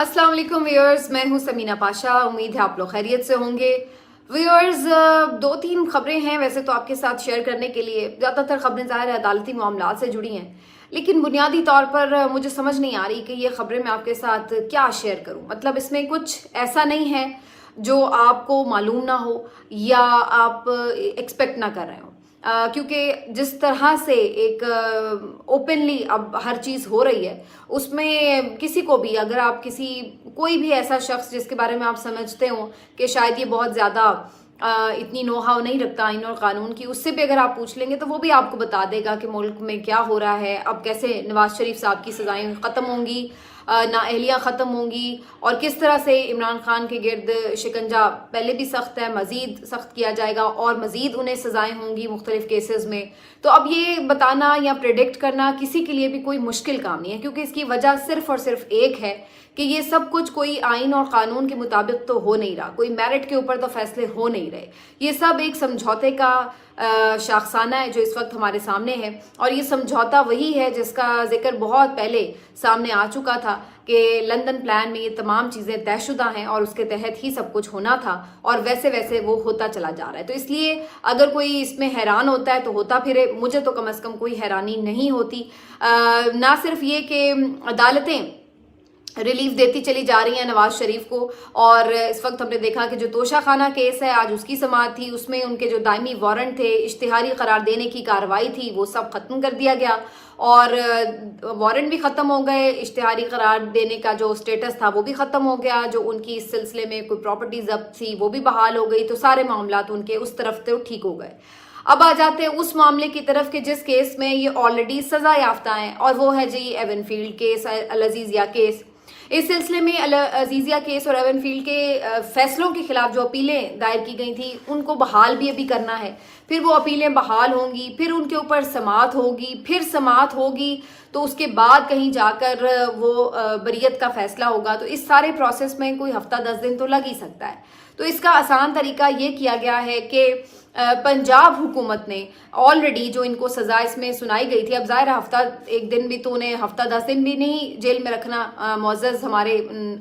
अस्सलाम वालेकुम व्यूअर्स, मैं हूं समीना पाशा। उम्मीद है आप लोग खैरियत से होंगे। व्यूअर्स, दो तीन खबरें हैं वैसे तो आपके साथ शेयर करने के लिए। ज़्यादातर खबरें ज़ाहिर है अदालती मामलात से जुड़ी हैं, लेकिन बुनियादी तौर पर मुझे समझ नहीं आ रही कि ये खबरें मैं आपके साथ क्या शेयर करूं। मतलब इसमें कुछ ऐसा नहीं है जो आपको मालूम ना हो या आप एक्सपेक्ट ना कर रहे हो। क्योंकि जिस तरह से एक ओपनली अब हर चीज़ हो रही है, उसमें किसी को भी अगर आप कोई भी ऐसा शख्स जिसके बारे में आप समझते हो कि शायद ये बहुत ज़्यादा इतनी नो हाव नहीं रखता आइन और कानून की, उससे भी अगर आप पूछ लेंगे तो वो भी आपको बता देगा कि मुल्क में क्या हो रहा है, अब कैसे नवाज शरीफ साहब की सज़ाएं ख़त्म होंगी, नाअहलियाँ ख़त्म होंगी, और किस तरह से इमरान खान के गिर्द शिकंजा पहले भी सख्त है, मज़ीद सख्त किया जाएगा और मज़ीद उन्हें सज़ाएं होंगी मुख्तलिफ केसेस में। तो अब ये बताना या प्रेडिक्ट करना किसी के लिए भी कोई मुश्किल काम नहीं है, क्योंकि इसकी वजह सिर्फ और सिर्फ एक है कि ये सब कुछ कोई आइन और कानून के मुताबिक तो हो नहीं रहा, कोई मेरिट के ऊपर तो फैसले हो नहीं रहे। ये सब एक समझौते का शाखसाना है जो इस वक्त हमारे सामने है, और ये समझौता वही है जिसका जिक्र बहुत पहले सामने आ चुका था कि लंदन प्लान में ये तमाम चीज़ें तयशुदा हैं और उसके तहत ही सब कुछ होना था, और वैसे वैसे वो होता चला जा रहा है। तो इसलिए अगर कोई इसमें हैरान होता है तो होता फिरे, मुझे तो कम से कम कोई हैरानी नहीं होती। ना सिर्फ ये कि अदालतें रिलीफ देती चली जा रही है नवाज शरीफ को, और इस वक्त हमने देखा कि जो तोशा खाना केस है आज उसकी समाअत थी, उसमें उनके जो दायमी वारंट थे, इश्तिहारी करार देने की कार्रवाई थी, वो सब खत्म कर दिया गया और वारंट भी ख़त्म हो गए, इश्तिहारी करार देने का जो स्टेटस था वो भी ख़त्म हो गया, जो उनकी इस सिलसिले में कोई प्रॉपर्टी जब्त थी वो भी बहाल हो गई। तो सारे मामलात उनके उस तरफ तो ठीक हो गए। अब आ जाते हैं उस मामले की तरफ कि जिस केस में ये ऑलरेडी सज़ा याफ्ता हैं, और वो है जी एवनफील्ड केस, अल अज़ीज़िया केस। इस सिलसिले में अल अज़ीज़िया केस और एवनफील्ड के फैसलों के खिलाफ जो अपीलें दायर की गई थी उनको बहाल भी अभी करना है। फिर वो अपीलें बहाल होंगी, फिर उनके ऊपर समाअत होगी, फिर समाअत होगी तो उसके बाद कहीं जाकर वो बरियत का फैसला होगा। तो इस सारे प्रोसेस में कोई हफ्ता 10 दिन तो लग ही सकता है। तो इसका आसान तरीका ये किया गया है कि पंजाब हुकूमत ने ऑलरेडी जो इनको सज़ा इसमें सुनाई गई थी, अब ज़ाहिर हफ्ता 1 दिन भी तो उन्हें हफ्ता 10 दिन भी नहीं जेल में रखना। मुअज़्ज़ज़ हमारे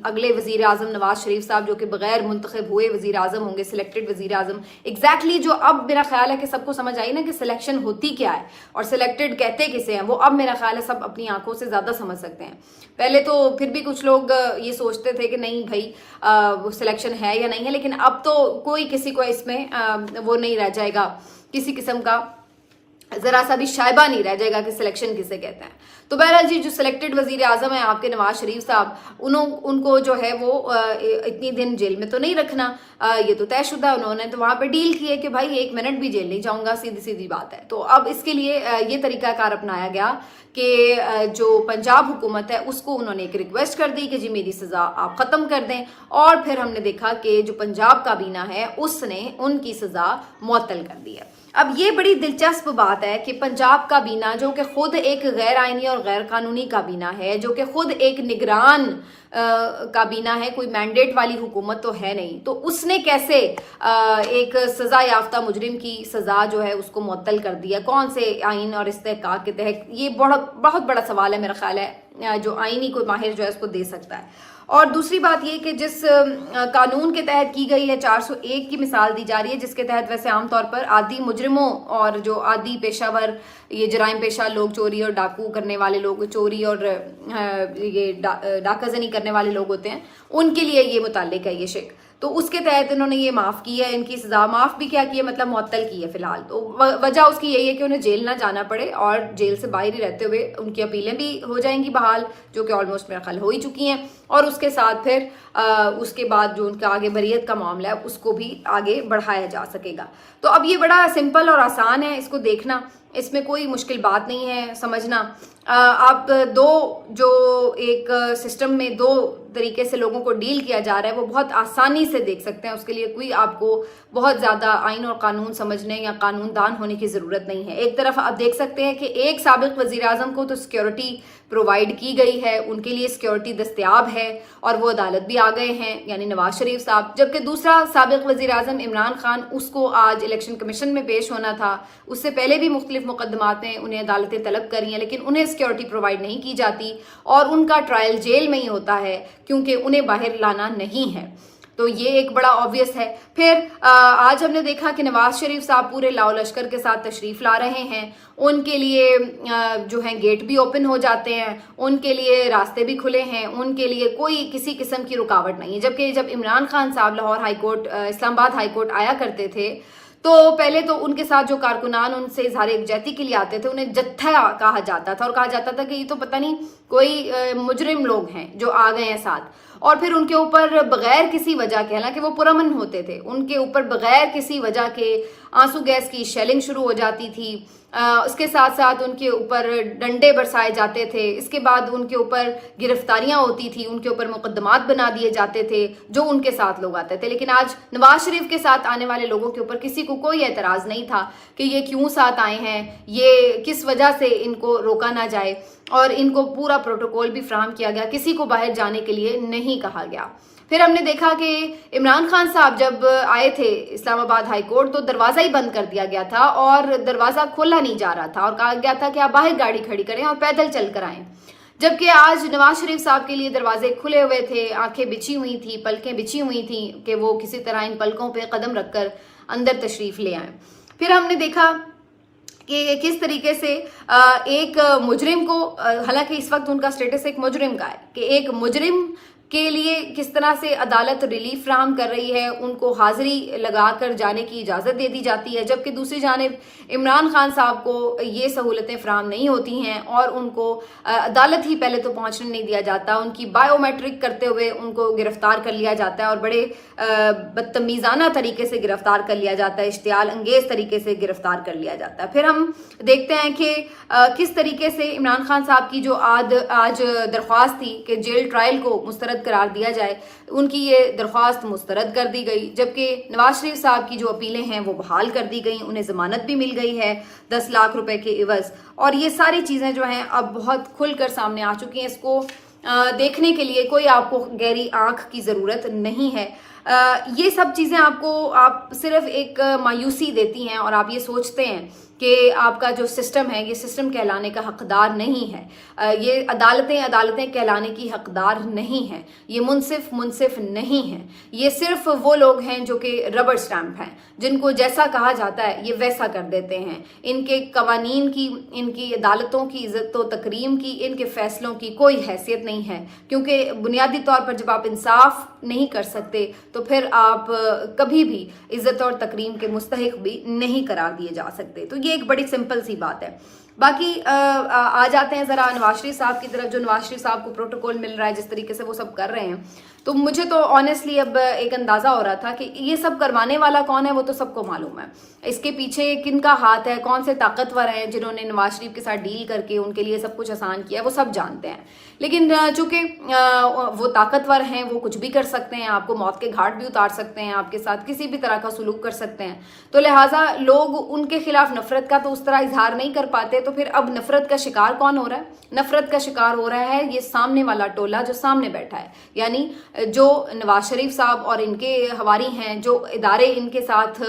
अगले वज़ीर आज़म नवाज शरीफ साहब जो कि बग़ैर मुंतखब हुए वज़ीर आज़म होंगे, सिलेक्टेड वज़ीर आज़म। एग्जैक्टली जो अब मेरा ख्याल है कि सबको समझ आई ना कि सिलेक्शन होती क्या है और सिलेक्टेड कहते किसे हैं, वो अब मेरा ख्याल है सब अपनी आंखों से ज़्यादा समझ सकते हैं। पहले तो फिर भी कुछ लोग ये सोचते थे कि नहीं भाई वो सिलेक्शन है या नहीं है, लेकिन अब तो कोई किसी को इसमें वो नहीं रह जाएगा, किसी किस्म का जरा सा भी शायबा नहीं रह जाएगा कि सिलेक्शन किसे कहते हैं। तो बहरहाल जी जो सिलेक्टेड वजीर आजम है आपके नवाज शरीफ साहब, उनको जो है वो इतनी दिन जेल में तो नहीं रखना, ये तो तयशुदा। उन्होंने तो वहां पे डील की है कि भाई 1 मिनट भी जेल नहीं जाऊंगा, सीधी सीधी बात है। तो अब इसके लिए ये तरीकाकार अपनाया गया कि जो पंजाब हुकूमत है उसको उन्होंने एक रिक्वेस्ट कर दी कि जी मेरी सज़ा आप ख़त्म कर दें, और फिर हमने देखा कि जो पंजाब काबीना है उसने उनकी सज़ा मुअत्तल कर दी है। अब ये बड़ी दिलचस्प बात है कि पंजाब काबीना जो कि खुद एक गैर आइनी और गैर कानूनी काबीना है, जो कि खुद एक निगरान काबीना है, कोई मैंडेट वाली हुकूमत तो है नहीं, तो उसने कैसे एक सज़ा याफ्ता मुजरिम की सज़ा जो है उसको मुअत्तल कर दिया, कौन से आइन और इस्तेहकाक के तहत? ये बहुत बड़ा सवाल है मेरा ख्याल है जो आइनी कोई माहिर जो है उसको दे सकता है। और दूसरी बात ये कि जिस कानून के तहत की गई है 401 की मिसाल दी जा रही है, जिसके तहत वैसे आमतौर पर आदी मुजरिमों और जो आदी पेशावर ये जराइम पेशा लोग, चोरी और डाकू करने वाले लोग, चोरी और ये डाकाजनी करने वाले लोग होते हैं, उनके लिए ये मुताल्लिक है ये शिक। तो उसके तहत इन्होंने ये माफ़ की है, इनकी सज़ा माफ़ भी क्या की है, मतलब मुअत्तल की है फ़िलहाल। तो वजह उसकी यही है कि उन्हें जेल ना जाना पड़े और जेल से बाहर ही रहते हुए उनकी अपीलें भी हो जाएंगी बहाल, जो कि ऑलमोस्ट मेरा ख्याल हो ही चुकी हैं, और उसके साथ फिर उसके बाद जो उनका आगे बरियत का मामला है उसको भी आगे बढ़ाया जा सकेगा। तो अब ये बड़ा सिंपल और आसान है इसको देखना, इसमें कोई मुश्किल बात नहीं है समझना। आप जो एक सिस्टम में 2 तरीके से लोगों को डील किया जा रहा है वो बहुत आसानी से देख सकते हैं। उसके लिए कोई आपको बहुत ज़्यादा आइन और कानून समझने या कानूनदान होने की ज़रूरत नहीं है। एक तरफ आप देख सकते हैं कि एक साबिक वज़ीर आज़म को तो सिक्योरिटी प्रोवाइड की गई है, उनके लिए सिक्योरिटी दस्तयाब है और वो अदालत भी आ गए हैं, यानी नवाज शरीफ साहब। जबकि दूसरा साबिक वज़ीर आज़म इमरान खान, उसको आज इलेक्शन कमीशन में पेश होना था, उससे पहले भी मुख्तलिफ मुकदमात में उन्हें अदालतें तलब करी हैं, लेकिन उन्हें सिक्योरिटी प्रोवाइड नहीं की जाती और उनका ट्रायल जेल में ही होता है क्योंकि उन्हें बाहर लाना नहीं है। तो ये एक बड़ा ऑब्वियस है। फिर आज हमने देखा कि नवाज शरीफ साहब पूरे लाओ लश्कर के साथ तशरीफ़ ला रहे हैं, उनके लिए जो है गेट भी ओपन हो जाते हैं, उनके लिए रास्ते भी खुले हैं, उनके लिए कोई किसी किस्म की रुकावट नहीं है। जबकि जब इमरान खान साहब Lahore high court, Islamabad high court आया करते थे तो पहले तो उनके साथ जो कारकुनान उनसे इजहार यकजहती के लिए आते थे उन्हें जत्था कहा जाता था और कहा जाता था कि ये तो पता नहीं कोई मुजरिम लोग हैं जो आ गए हैं साथ, और फिर उनके ऊपर बगैर किसी वजह के, हालांकि वो पुरअमन होते थे, उनके ऊपर बगैर किसी वजह के आंसू गैस की शेलिंग शुरू हो जाती थी। उसके साथ साथ उनके ऊपर डंडे बरसाए जाते थे, इसके बाद उनके ऊपर गिरफ्तारियां होती थी, उनके ऊपर मुकदमात बना दिए जाते थे जो उनके साथ लोग आते थे। लेकिन आज नवाज शरीफ के साथ आने वाले लोगों के ऊपर किसी को कोई एतराज़ नहीं था कि ये क्यों साथ आए हैं, ये किस वजह से इनको रोका ना जाए, और इनको पूरा प्रोटोकॉल भी फ्राहम किया गया, किसी को बाहर जाने के लिए नहीं कहा गया। फिर हमने देखा कि इमरान खान साहब जब आए थे इस्लामाबाद हाई कोर्ट तो दरवाज़ा ही बंद कर दिया गया था और दरवाज़ा खोला नहीं जा रहा था और कहा गया था कि आप बाहर गाड़ी खड़ी करें और पैदल चल कर आएँ। जबकि आज नवाज शरीफ साहब के लिए दरवाजे खुले हुए थे, आंखें बिछी हुई थी, पलकें बिछी हुई थी कि वो किसी तरह इन पलकों पे कदम रखकर अंदर तशरीफ़ ले आए। फिर हमने देखा कि किस तरीके से एक मुजरिम को, हालांकि इस वक्त उनका स्टेटस एक मुजरिम का है, कि एक मुजरिम के लिए किस तरह से अदालत रिलीफ फ्राहम कर रही है, उनको हाजिरी लगाकर जाने की इजाज़त दे दी जाती है, जबकि दूसरी जानिब इमरान खान साहब को ये सहूलतें फ्राहम नहीं होती हैं और उनको अदालत ही पहले तो पहुंचने नहीं दिया जाता, उनकी बायोमेट्रिक करते हुए उनको गिरफ्तार कर लिया जाता है और बड़े बदतमीज़ाना तरीके से गिरफ्तार कर लिया जाता है, इश्तियाल अंगेज़ तरीके से गिरफ्तार कर लिया जाता है। फिर हम देखते हैं कि किस तरीके से इमरान खान साहब की जो आज दरख्वास्त थी कि जेल ट्रायल को मुस्तरद करार दिया जाए, उनकी ये दरख्वास्त मुस्तरद कर दी गई, जबकि नवाज शरीफ साहब की जो अपीलें हैं वो बहाल कर दी गई, उन्हें ज़मानत भी मिल गई है 10 लाख रुपए के इवज़। और ये सारी चीज़ें जो हैं अब बहुत खुलकर सामने आ चुकी हैं। इसको देखने के लिए कोई आपको गहरी आंख की ज़रूरत नहीं है। ये सब चीज़ें आप सिर्फ एक मायूसी देती हैं और आप ये सोचते हैं कि आपका जो सिस्टम है ये सिस्टम कहलाने का हकदार नहीं है, ये अदालतें कहलाने की हकदार नहीं है, ये मुनसिफ नहीं है। ये सिर्फ वो लोग हैं जो कि रबर स्टैम्प हैं, जिनको जैसा कहा जाता है ये वैसा कर देते हैं। इनके कवानीन की, इनकी अदालतों की इज़्ज़त व तकरीम की, इनके फैसलों की कोई हैसियत नहीं है, क्योंकि बुनियादी तौर पर जब आप इंसाफ नहीं कर सकते तो फिर आप कभी भी इज़्ज़त और तकरीम के मुस्तहिक भी नहीं करार दिए जा सकते। तो ये एक बड़ी सिंपल सी बात है। बाकी आ जाते हैं ज़रा नवाज शरीफ साहब की तरफ। जो नवाज शरीफ साहब को प्रोटोकॉल मिल रहा है, जिस तरीके से वो सब कर रहे हैं, तो मुझे तो ऑनेस्टली अब एक अंदाज़ा हो रहा था कि ये सब करवाने वाला कौन है वो तो सबको मालूम है। इसके पीछे किन का हाथ है, कौन से ताकतवर हैं जिन्होंने नवाज शरीफ के साथ डील करके उनके लिए सब कुछ आसान किया, वो सब जानते हैं। लेकिन चूंकि वो ताकतवर हैं, वो कुछ भी कर सकते हैं, आपको मौत के घाट भी उतार सकते हैं, आपके साथ किसी भी तरह का सलूक कर सकते हैं, तो लिहाजा लोग उनके खिलाफ नफरत का तो उस तरह इजहार नहीं कर पाते। तो फिर अब नफरत का शिकार कौन हो रहा है? नफरत का शिकार हो रहा है ये सामने वाला टोला जो सामने बैठा है, यानी जो नवाज शरीफ साहब और इनके हवारी हैं, जो इदारे इनके साथ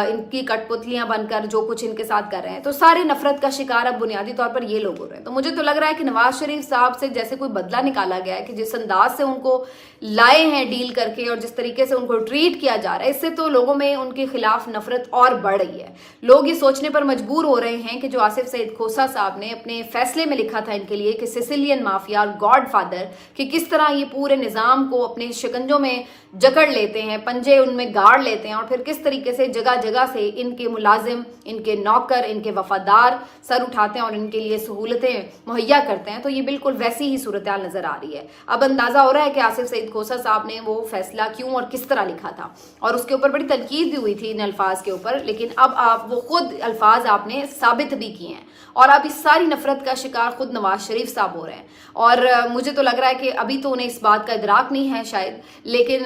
इनकी कठपुतलियां बनकर जो कुछ इनके साथ कर रहे हैं, तो सारे नफरत का शिकार अब बुनियादी तौर पर ये लोग हो रहे हैं। तो मुझे तो लग रहा है कि नवाज शरीफ साहब से जैसे कोई बदला निकाला गया है, कि जिस अंदाज से उनको लाए हैं डील करके और जिस तरीके से उनको ट्रीट किया जा रहा है, इससे तो लोगों में उनके खिलाफ नफरत और बढ़ रही है। लोग ये सोचने पर मजबूर हो रहे हैं कि जो आसिफ सईद खोसा साहब ने अपने फैसले में लिखा था इनके लिए कि सिसिलियन माफिया और गॉड फादर, कि किस तरह ये पूरे निज़ाम को अपने शिकंजों में जकड़ लेते हैं, पंजे उनमें गाड़ लेते हैं, और फिर किस तरीके से जगह जगह से इनके मुलाजिम, इनके नौकर, इनके वफादार सर उठाते हैं और इनके लिए सहूलतें मुहैया करते हैं। तो ये बिल्कुल वैसी ही सूरत हाल नजर आ रही है। अब अंदाजा हो रहा है कि आसिफ सईद खोसा साहब ने वो फैसला क्यों और किस तरह लिखा था, और उसके ऊपर बड़ी तनकीद भी हुई थी इन अल्फाज के ऊपर, लेकिन अब आप वो खुद अल्फाज आपने साबित भी किए हैं, और अब इस सारी नफरत का शिकार खुद नवाज शरीफ साहब हो रहे हैं। और मुझे तो लग रहा है कि अभी तो उन्हें इस बात का इदराक ادراک نہیں ہے شاید, لیکن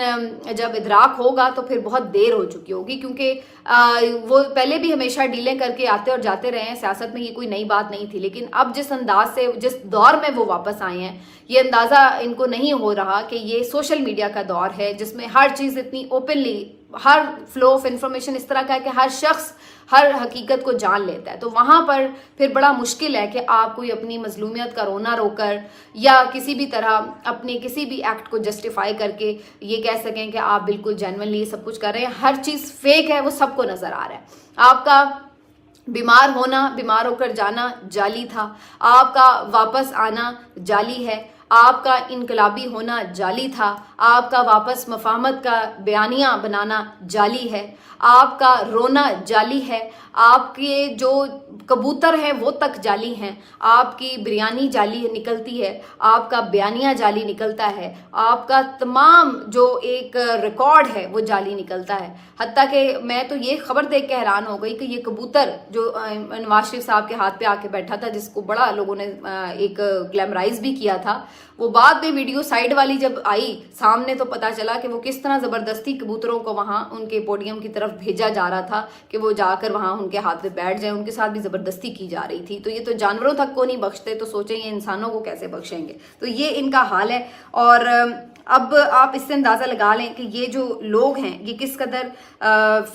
جب ادراک ہوگا تو پھر بہت دیر ہو چکی ہوگی, کیونکہ وہ پہلے بھی ہمیشہ ڈیلیں کر کے آتے اور جاتے رہے ہیں, سیاست میں یہ کوئی نئی بات نہیں تھی. لیکن اب جس انداز سے جس دور میں وہ واپس آئے ہیں, یہ اندازہ ان کو نہیں ہو رہا کہ یہ سوشل میڈیا کا دور ہے جس میں ہر چیز اتنی اوپنلی, ہر فلو آف انفارمیشن اس طرح کا ہے کہ ہر شخص ہر حقیقت کو جان لیتا ہے. تو وہاں پر پھر بڑا مشکل ہے کہ آپ کوئی اپنی مظلومیت کا رونا رو کر یا کسی بھی طرح اپنے کسی بھی ایکٹ کو جسٹیفائی کر کے یہ کہہ سکیں کہ آپ بالکل جینوئنلی یہ سب کچھ کر رہے ہیں. ہر چیز فیک ہے, وہ سب کو نظر آ رہا ہے. آپ کا بیمار ہونا, بیمار ہو کر جانا جعلی تھا, آپ کا واپس آنا جعلی ہے, آپ کا انقلابی ہونا جعلی تھا, آپ کا واپس مفاہمت کا بیانیہ بنانا جعلی ہے, آپ کا رونا جعلی ہے, آپ کے جو کبوتر ہیں وہ تک جعلی ہیں, آپ کی بریانی جعلی نکلتی ہے, آپ کا بیانیہ جعلی نکلتا ہے, آپ کا تمام جو ایک ریکارڈ ہے وہ جعلی نکلتا ہے. حتیٰ کہ میں تو یہ خبر دیکھ کے حیران ہو گئی کہ یہ کبوتر جو نواز شریف صاحب کے ہاتھ پہ آ کے بیٹھا تھا, جس کو بڑا لوگوں نے ایک گلیمرائز بھی کیا تھا, وہ بعد میں ویڈیو سائیڈ والی جب آئی سامنے تو پتا چلا کہ وہ کس طرح زبردستی کبوتروں کو وہاں ان کے پوڈیم کی طرف بھیجا جا رہا تھا کہ وہ جا کر وہاں ان کے ہاتھ پہ بیٹھ جائیں, ان کے ساتھ بھی زبردستی کی جا رہی تھی. تو یہ تو جانوروں تک کو نہیں بخشتے, تو سوچیں یہ انسانوں کو کیسے بخشیں گے. تو یہ ان کا حال ہے. اور اب آپ اس سے اندازہ لگا لیں کہ یہ جو لوگ ہیں یہ کس قدر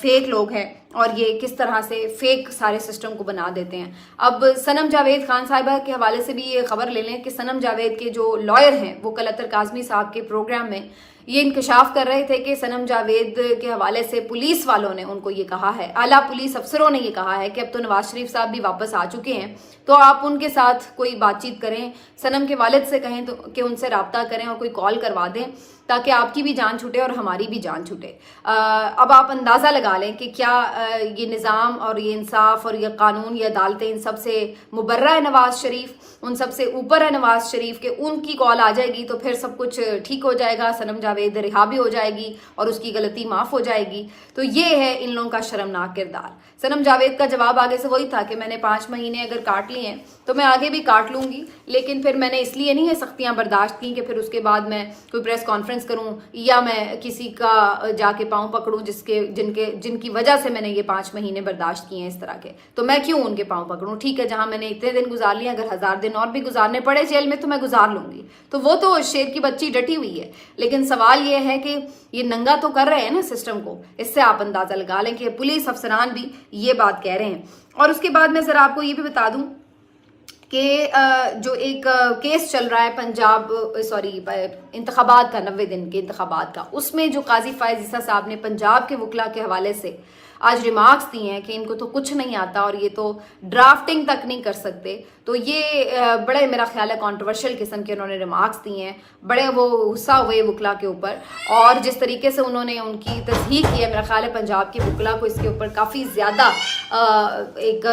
فیک لوگ ہیں اور یہ کس طرح سے فیک سارے سسٹم کو بنا دیتے ہیں. اب صنم جاوید خان صاحبہ کے حوالے سے بھی یہ خبر لے لیں کہ صنم جاوید کے جو لائر ہیں وہ کل اطہر کاظمی صاحب کے پروگرام میں یہ انکشاف کر رہے تھے کہ صنم جاوید کے حوالے سے پولیس والوں نے ان کو یہ کہا ہے, اعلیٰ پولیس افسروں نے یہ کہا ہے کہ اب تو نواز شریف صاحب بھی واپس آ چکے ہیں, تو آپ ان کے ساتھ کوئی بات چیت کریں, صنم کے والد سے کہیں تو کہ ان سے رابطہ کریں اور کوئی کال کروا دیں تاکہ آپ کی بھی جان چھوٹے اور ہماری بھی جان چھوٹے. اب آپ اندازہ لگا لیں کہ کیا یہ نظام اور یہ انصاف اور یہ قانون, یہ عدالتیں ان سب سے مبرہ ہے نواز شریف, ان سب سے اوپر ہے نواز شریف, کہ ان کی کال آ جائے گی تو پھر سب کچھ ٹھیک ہو جائے گا, صنم جاوید رہا بھی ہو جائے گی اور اس کی غلطی معاف ہو جائے گی. تو یہ ہے ان لوگوں کا شرمناک کردار. صنم جاوید کا جواب آگے سے وہی تھا کہ میں نے 5 مہینے اگر کاٹ لیے ہیں تو میں آگے بھی کاٹ لوں گی, لیکن پھر میں نے اس لیے نہیں ہے سختیاں برداشت کی کہ پھر اس کے بعد میں کوئی پریس کانفرنس کروں یا میں کسی کا جا کے پاؤں پکڑوں جن کی وجہ سے میں نے یہ 5 مہینے برداشت کیے ہیں اس طرح کے, تو میں کیوں ان کے پاؤں پکڑوں. ٹھیک ہے, جہاں میں نے اتنے دن گزار لیے, اگر 1000 دن اور بھی گزارنے پڑے جیل میں تو میں گزار لوں گی. تو وہ تو شیر کی بچی ڈٹی ہوئی ہے, لیکن سوال یہ ہے کہ یہ ننگا تو کر رہے ہیں نا سسٹم کو. اس سے آپ اندازہ لگا لیں کہ پولیس افسران بھی یہ بات کہہ رہے ہیں. اور اس کے بعد میں ذرا آپ کو یہ بھی بتا دوں کہ جو ایک کیس چل رہا ہے پنجاب انتخابات کا, 90 دن کے انتخابات کا, اس میں جو قاضی فائز عیسیٰ صاحب نے پنجاب کے وکلا کے حوالے سے آج ریمارکس دی ہیں کہ ان کو تو کچھ نہیں آتا اور یہ تو ڈرافٹنگ تک نہیں کر سکتے. تو یہ بڑے میرا خیال ہے کنٹروورشل قسم کے انہوں نے ریمارکس دی ہیں, بڑے وہ غصہ ہوئے وکلا کے اوپر, اور جس طریقے سے انہوں نے ان کی تصحیح کی ہے, میرا خیال ہے پنجاب کے وکلا کو اس کے اوپر کافی زیادہ ایک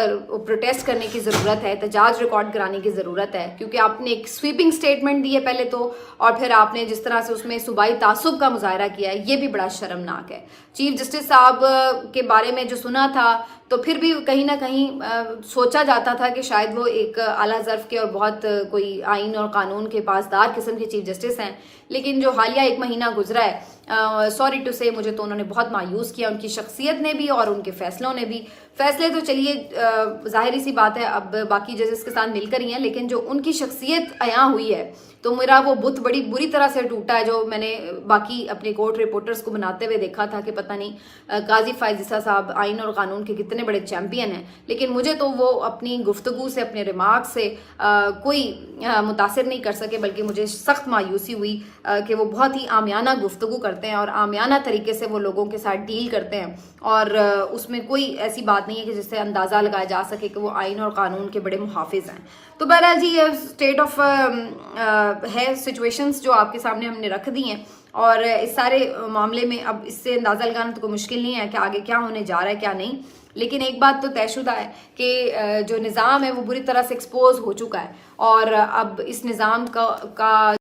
پروٹیسٹ کرنے کی ضرورت ہے, احتجاج ریکارڈ کرانے کی ضرورت ہے, کیونکہ آپ نے ایک سویپنگ سٹیٹمنٹ دی ہے پہلے تو, اور پھر آپ نے جس طرح سے اس میں صوبائی تعصب کا مظاہرہ کیا ہے, یہ بھی بڑا شرمناک ہے. چیف جسٹس صاحب کے بارے میں جو سنا تھا تو پھر بھی کہیں نہ کہیں سوچا جاتا تھا کہ شاید وہ ایک اعلیٰ ظرف کے اور بہت کوئی آئین اور قانون کے پاسدار قسم کے چیف جسٹس ہیں, لیکن جو حالیہ 1 مہینہ گزرا ہے, سوری ٹو سے, مجھے تو انہوں نے بہت مایوس کیا, ان کی شخصیت نے بھی اور ان کے فیصلوں نے بھی. فیصلے تو چلیے ظاہری سی بات ہے اب باقی ججز کے ساتھ مل کر ہی ہیں, لیکن جو ان کی شخصیت عیاں ہوئی ہے تو میرا وہ بت بڑی بری طرح سے ٹوٹا ہے, جو میں نے باقی اپنے کورٹ رپورٹرز کو بناتے ہوئے دیکھا تھا کہ پتہ نہیں قاضی فائز عیسیٰ صاحب آئین اور قانون کے کتنے بڑے چیمپئن ہیں, لیکن مجھے تو وہ اپنی گفتگو سے, اپنے ریمارک سے کوئی متاثر نہیں کر سکے, بلکہ مجھے سخت مایوسی ہوئی کہ وہ بہت ہی عامیانہ گفتگو کرتے ہیں اور عامیانہ طریقے سے وہ لوگوں کے ساتھ ڈیل کرتے ہیں, اور اس میں کوئی ایسی بات نہیں ہے کہ جس سے اندازہ لگایا جا سکے کہ وہ آئین اور قانون کے بڑے محافظ ہیں. تو بہرحال جی یہ اسٹیٹ آف ہے سچویشنز جو آپ کے سامنے ہم نے رکھ دی ہیں, اور اس سارے معاملے میں اب اس سے اندازہ لگانا تو کوئی مشکل نہیں ہے کہ آگے کیا ہونے جا رہا ہے کیا نہیں, لیکن ایک بات تو طے شدہ ہے کہ جو نظام ہے وہ بری طرح سے ایکسپوز ہو چکا ہے, اور اب اس نظام کا